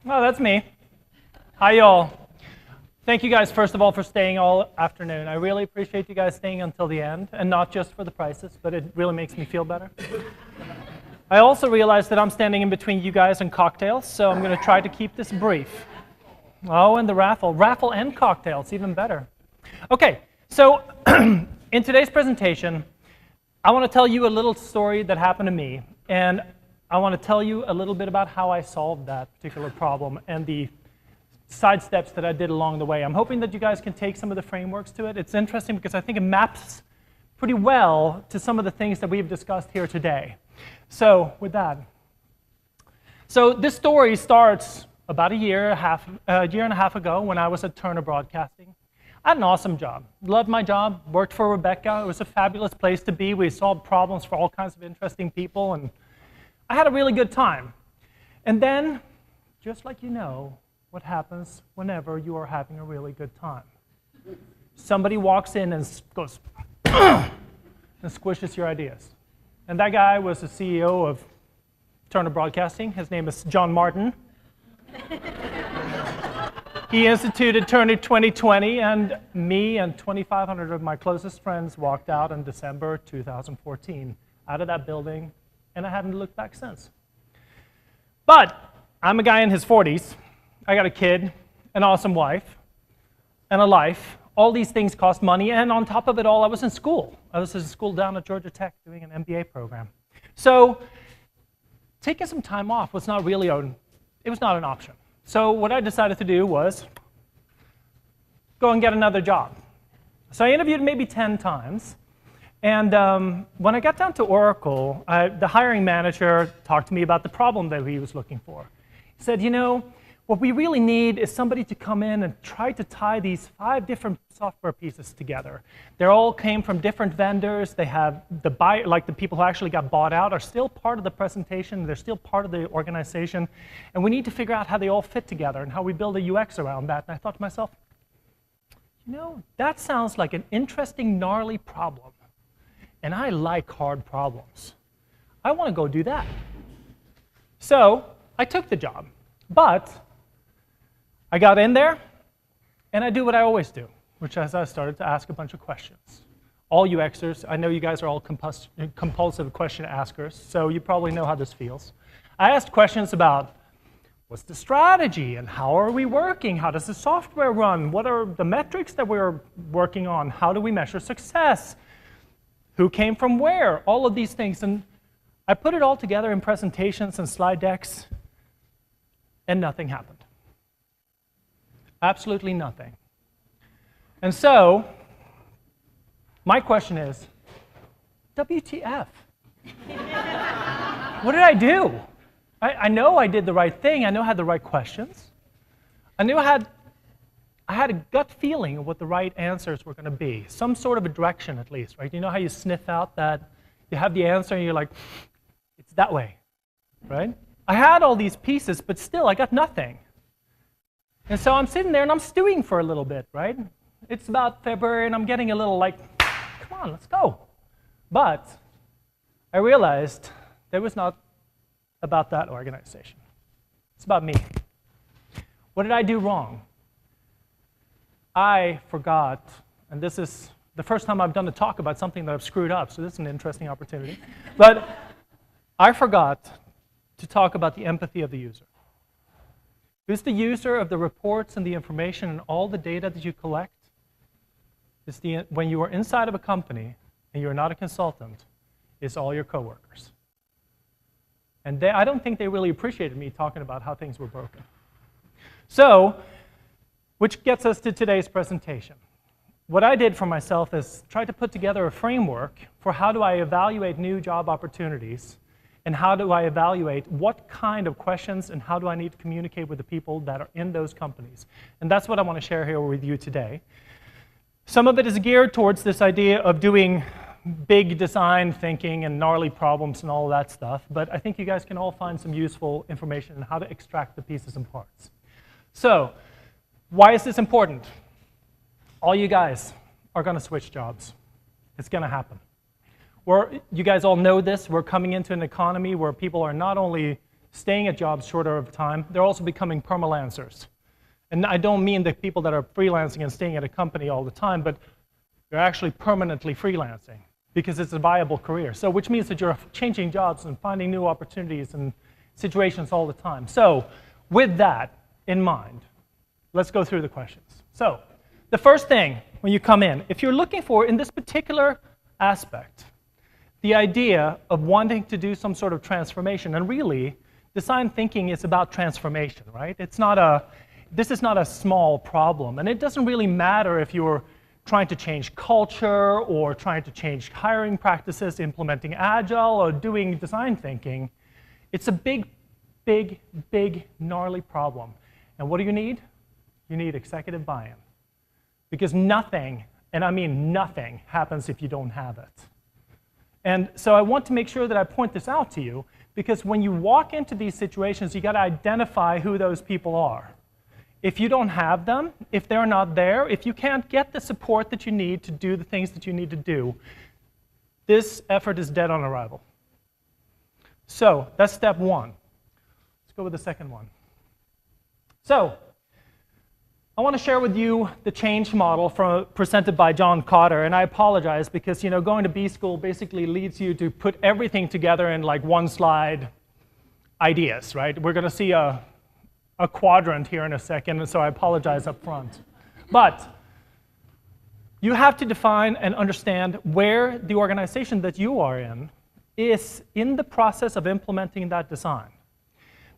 Oh, that's me. Hi, y'all. Thank you guys, first of all, for staying all afternoon. I really appreciate you guys staying until the end, and not just for the prices, but it really makes me feel better. I also realized that I'm standing in between you guys and cocktails, so I'm going to try to keep this brief. Oh, and the raffle. Raffle and cocktails, even better. Okay, so in today's presentation, I want to tell you a little story that happened to me, and I want to tell you a little bit about how I solved that particular problem and the side steps that I did along the way. I'm hoping that you guys can take some of the frameworks to it. It's interesting because I think it maps pretty well to some of the things that we've discussed here today. So with that, so this story starts about a year and a half ago when I was at Turner Broadcasting. I had an awesome job. Loved my job, worked for Rebecca. It was a fabulous place to be. We solved problems for all kinds of interesting people, and I had a really good time. And then, just like you know, what happens whenever you are having a really good time. Somebody walks in and goes, and squishes your ideas. And that guy was the CEO of Turner Broadcasting. His name is John Martin. He instituted Turner 2020, and me and 2,500 of my closest friends walked out in December 2014 out of that building, and I haven't looked back since. But I'm a guy in his 40s. I got a kid, an awesome wife, and a life. All these things cost money, and on top of it all, I was in school. I was in school down at Georgia Tech doing an MBA program. So taking some time off was not really an option. So what I decided to do was go and get another job. So I interviewed maybe 10 times. And when I got down to Oracle, the hiring manager talked to me about the problem that he was looking for. He said, you know, what we really need is somebody to come in and try to tie these 5 different software pieces together. They all came from different vendors. They have the people who actually got bought out are still part of the presentation. They're still part of the organization. And we need to figure out how they all fit together and how we build a UX around that. And I thought to myself, you know, that sounds like an interesting, gnarly problem. And I like hard problems. I want to go do that. So I took the job. But I got in there, and I do what I always do, which is I started to ask a bunch of questions. All UXers, I know you guys are all compulsive question askers, so you probably know how this feels. I asked questions about what's the strategy, and how are we working? How does the software run? What are the metrics that we're working on? How do we measure success? Who came from where? All of these things. And I put it all together in presentations and slide decks, and nothing happened. Absolutely nothing. And so, my question is, WTF? What did I do? I know I did the right thing. I know I had the right questions. I knew I had a gut feeling of what the right answers were going to be. Some sort of a direction, at least, right? You know how you sniff out that you have the answer and you're like, it's that way, right? I had all these pieces, but still, I got nothing. And so I'm sitting there and I'm stewing for a little bit, right? It's about February and I'm getting a little like, come on, let's go. But I realized that it was not about that organization. It's about me. What did I do wrong? I forgot, and this is the first time I've done a talk about something that I've screwed up, so this is an interesting opportunity. But I forgot to talk about the empathy of the user. Who's the user of the reports and the information and all the data that you collect? When you are inside of a company and you're not a consultant, it's all your coworkers. And I don't think they really appreciated me talking about how things were broken. So, which gets us to today's presentation. What I did for myself is try to put together a framework for how do I evaluate new job opportunities, and how do I evaluate what kind of questions and how do I need to communicate with the people that are in those companies. And that's what I want to share here with you today. Some of it is geared towards this idea of doing big design thinking and gnarly problems and all that stuff, but I think you guys can all find some useful information on how to extract the pieces and parts. So, why is this important? All you guys are going to switch jobs. It's going to happen. You guys all know this. We're coming into an economy where people are not only staying at jobs shorter of time, they're also becoming permalancers. And I don't mean the people that are freelancing and staying at a company all the time, but they're actually permanently freelancing because it's a viable career. So which means that you're changing jobs and finding new opportunities and situations all the time. So with that in mind, let's go through the questions. So the first thing when you come in, if you're looking for, in this particular aspect, the idea of wanting to do some sort of transformation, and really, design thinking is about transformation, right? This is not a small problem, and it doesn't really matter if you're trying to change culture or trying to change hiring practices, implementing Agile, or doing design thinking. It's a big, big, big, gnarly problem. And what do you need? You need executive buy-in. Because nothing, and I mean nothing, happens if you don't have it. And so I want to make sure that I point this out to you, because when you walk into these situations, you got to identify who those people are. If you don't have them, if they're not there, if you can't get the support that you need to do the things that you need to do, this effort is dead on arrival. So that's step one. Let's go with the second one. So I want to share with you the change model presented by John Cotter, and I apologize because going to B school basically leads you to put everything together in like one slide ideas, right? We're going to see a quadrant here in a second, and so I apologize up front. But you have to define and understand where the organization that you are in is in the process of implementing that design.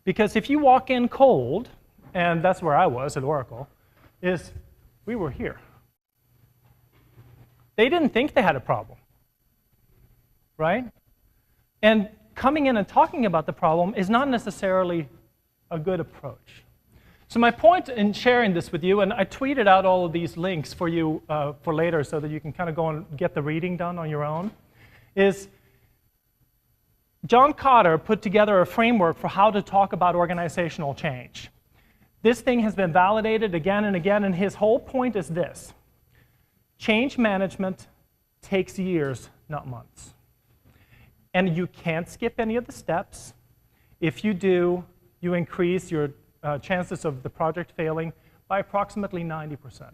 Because if you walk in cold, and that's where I was at Oracle, we were here. They didn't think they had a problem, right? And coming in and talking about the problem is not necessarily a good approach. So my point in sharing this with you, and I tweeted out all of these links for you for later so that you can kind of go and get the reading done on your own, is John Cotter put together a framework for how to talk about organizational change. This thing has been validated again and again, and his whole point is this: change management takes years, not months. And you can't skip any of the steps. If you do, you increase your chances of the project failing by approximately 90%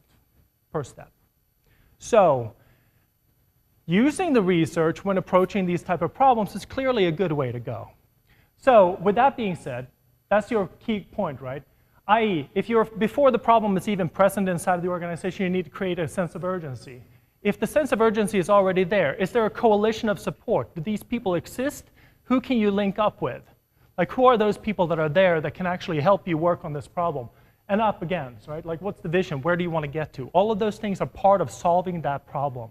per step. So using the research when approaching these type of problems is clearly a good way to go. So with that being said, that's your key point, right? i.e., before the problem is even present inside of the organization, you need to create a sense of urgency. If the sense of urgency is already there, is there a coalition of support? Do these people exist? Who can you link up with? Like, who are those people that are there that can actually help you work on this problem? And up against, right? Like, what's the vision? Where do you want to get to? All of those things are part of solving that problem.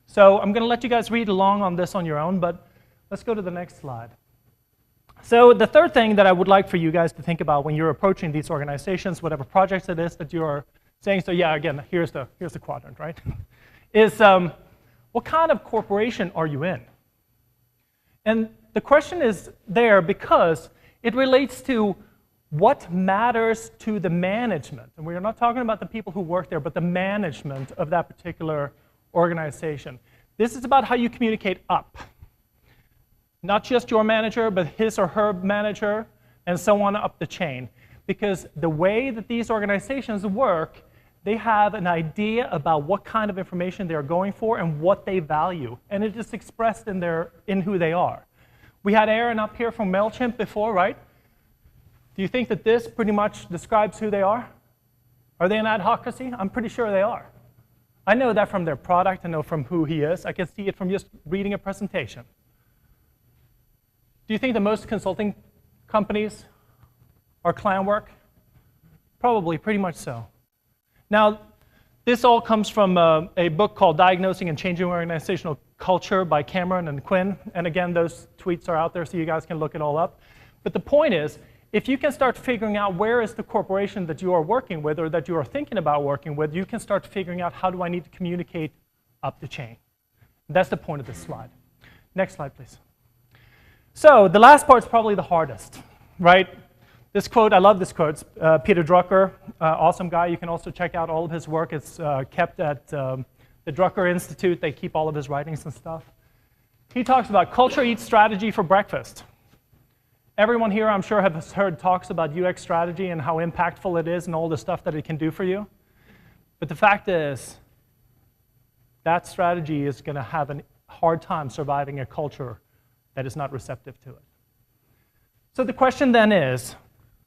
So I'm going to let you guys read along on this on your own, but let's go to the next slide. So the third thing that I would like for you guys to think about when you're approaching these organizations, whatever projects it is that you're saying, so yeah, again, here's the quadrant, right? Is what kind of corporation are you in? And the question is there because it relates to what matters to the management. And we're not talking about the people who work there, but the management of that particular organization. This is about how you communicate up. Not just your manager, but his or her manager, and so on up the chain. Because the way that these organizations work, they have an idea about what kind of information they're going for and what they value. And it is expressed in who they are. We had Aaron up here from MailChimp before, right? Do you think that this pretty much describes who they are? Are they an advocacy? I'm pretty sure they are. I know that from their product. I know from who he is. I can see it from just reading a presentation. Do you think that most consulting companies are clown work? Probably, pretty much so. Now, this all comes from a book called Diagnosing and Changing Organizational Culture by Cameron and Quinn. And again, those tweets are out there so you guys can look it all up. But the point is, if you can start figuring out where is the corporation that you are working with or that you are thinking about working with, you can start figuring out how do I need to communicate up the chain. That's the point of this slide. Next slide, please. So the last part is probably the hardest, right? This quote, I love this quote. It's Peter Drucker, awesome guy. You can also check out all of his work. It's kept at the Drucker Institute. They keep all of his writings and stuff. He talks about culture eats strategy for breakfast. Everyone here, I'm sure, has heard talks about UX strategy and how impactful it is and all the stuff that it can do for you. But the fact is, that strategy is going to have a hard time surviving a culture that is not receptive to it. So the question then is,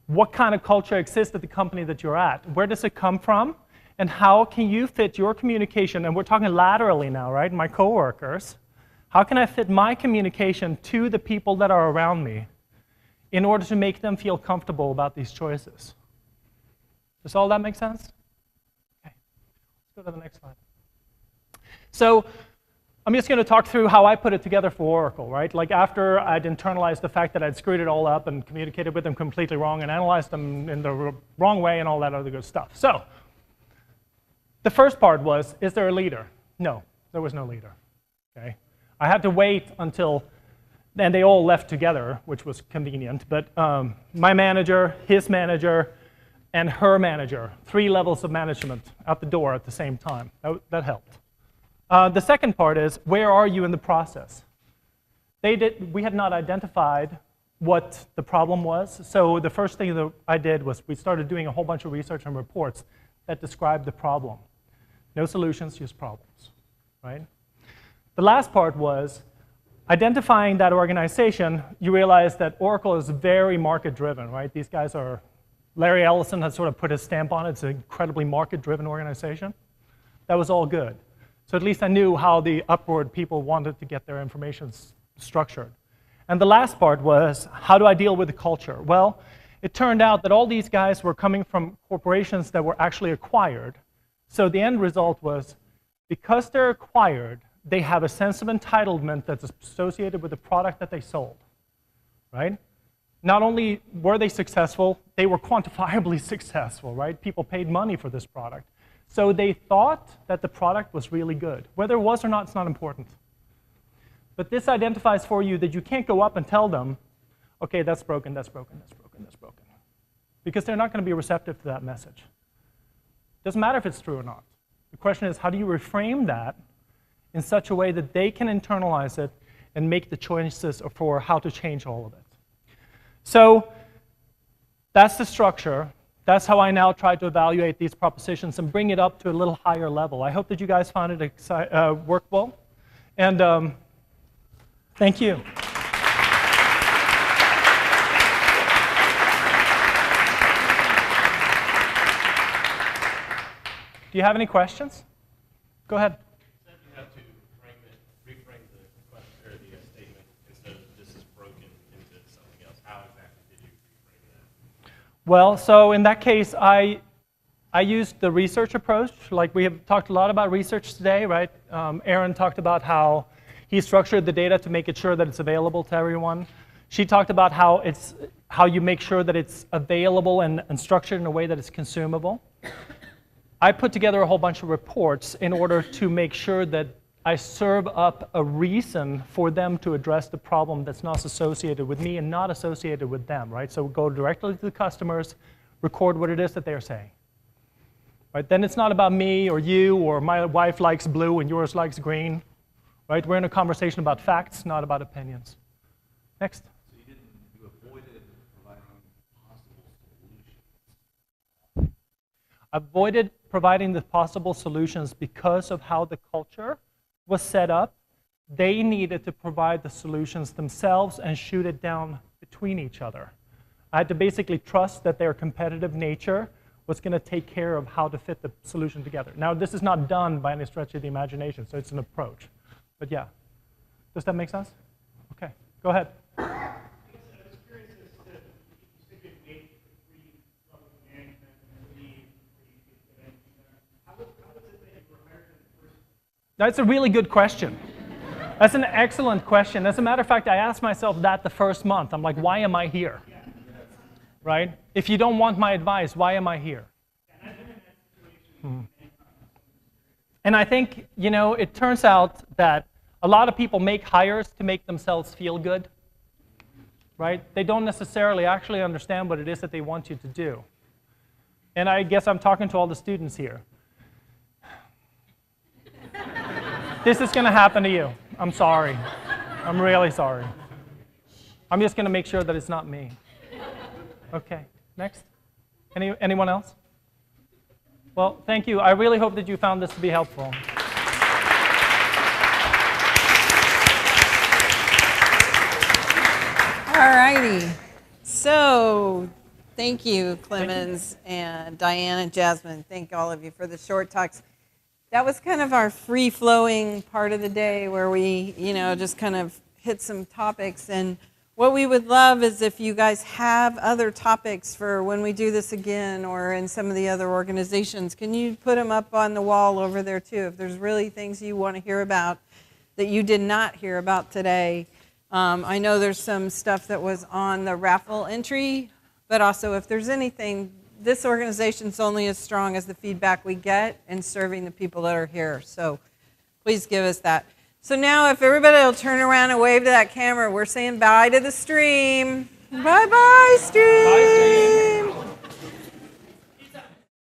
what kind of culture exists at the company that you're at? Where does it come from? And how can you fit your communication, and we're talking laterally now, right? My coworkers. How can I fit my communication to the people that are around me in order to make them feel comfortable about these choices? Does all that make sense? Okay, let's go to the next slide. So I'm just going to talk through how I put it together for Oracle, right? Like after I'd internalized the fact that I'd screwed it all up and communicated with them completely wrong and analyzed them in the wrong way and all that other good stuff. So the first part was, is there a leader? No, there was no leader, okay? I had to wait until, and they all left together, which was convenient, but my manager, his manager, and her manager, 3 levels of management out the door at the same time. That helped. The second part is, where are you in the process? We had not identified what the problem was, so the first thing that I did was we started doing a whole bunch of research and reports that described the problem. No solutions, just problems, right? The last part was identifying that organization. You realize that Oracle is very market-driven, right? These guys are, Larry Ellison has sort of put his stamp on it. It's an incredibly market-driven organization. That was all good. So at least I knew how the upward people wanted to get their information structured. And the last part was, how do I deal with the culture? Well, it turned out that all these guys were coming from corporations that were actually acquired. So the end result was, because they're acquired, they have a sense of entitlement that's associated with the product that they sold, right? Not only were they successful, they were quantifiably successful, right? People paid money for this product. So they thought that the product was really good. Whether it was or not, it's not important. But this identifies for you that you can't go up and tell them, okay, that's broken, that's broken, that's broken, that's broken. Because they're not going to be receptive to that message. Doesn't matter if it's true or not. The question is, how do you reframe that in such a way that they can internalize it and make the choices for how to change all of it? So that's the structure. That's how I now try to evaluate these propositions and bring it up to a little higher level. I hope that you guys found it workable. And thank you. Do you have any questions? Go ahead. You said you have to reframe the question or the statement instead of this is broken into something else. How exactly did you reframe that? Well, so in that case, I used the research approach. Like we have talked a lot about research today, right? Aaron talked about how he structured the data to make it sure that it's available to everyone. She talked about how you make sure that it's available and structured in a way that it's consumable. I put together a whole bunch of reports in order to make sure that I serve up a reason for them to address the problem that's not associated with me and not associated with them, right? So go directly to the customers, record what it is that they're saying. Right? Then it's not about me or you or my wife likes blue and yours likes green. Right? We're in a conversation about facts, not about opinions. Next. So you avoided providing possible solutions. Avoided providing the possible solutions because of how the culture was set up. They needed to provide the solutions themselves and shoot it down between each other. I had to basically trust that their competitive nature was going to take care of how to fit the solution together. Now, this is not done by any stretch of the imagination, so it's an approach. But yeah, does that make sense? Okay, go ahead. That's a really good question. That's an excellent question. As a matter of fact, I asked myself that the first month. I'm like, why am I here? Right? If you don't want my advice, why am I here? And I think, you know, it turns out that a lot of people make hires to make themselves feel good. Right? They don't necessarily actually understand what it is that they want you to do. And I guess I'm talking to all the students here. This is going to happen to you. I'm sorry. I'm really sorry. I'm just going to make sure that it's not me. Okay, next. Anyone else? Well, thank you. I really hope that you found this to be helpful. All righty. So, thank you, Clemens and Diane and Jasmine. Thank all of you for the short talks. That was kind of our free-flowing part of the day where we, just kind of hit some topics. And what we would love is if you guys have other topics for when we do this again or in some of the other organizations, can you put them up on the wall over there too? If there's really things you want to hear about that you did not hear about today. I know there's some stuff that was on the raffle entry, but also if there's anything, this organization's only as strong as the feedback we get in serving the people that are here. So please give us that. So now if everybody will turn around and wave to that camera, we're saying bye to the stream. Bye-bye, stream. Bye, stream.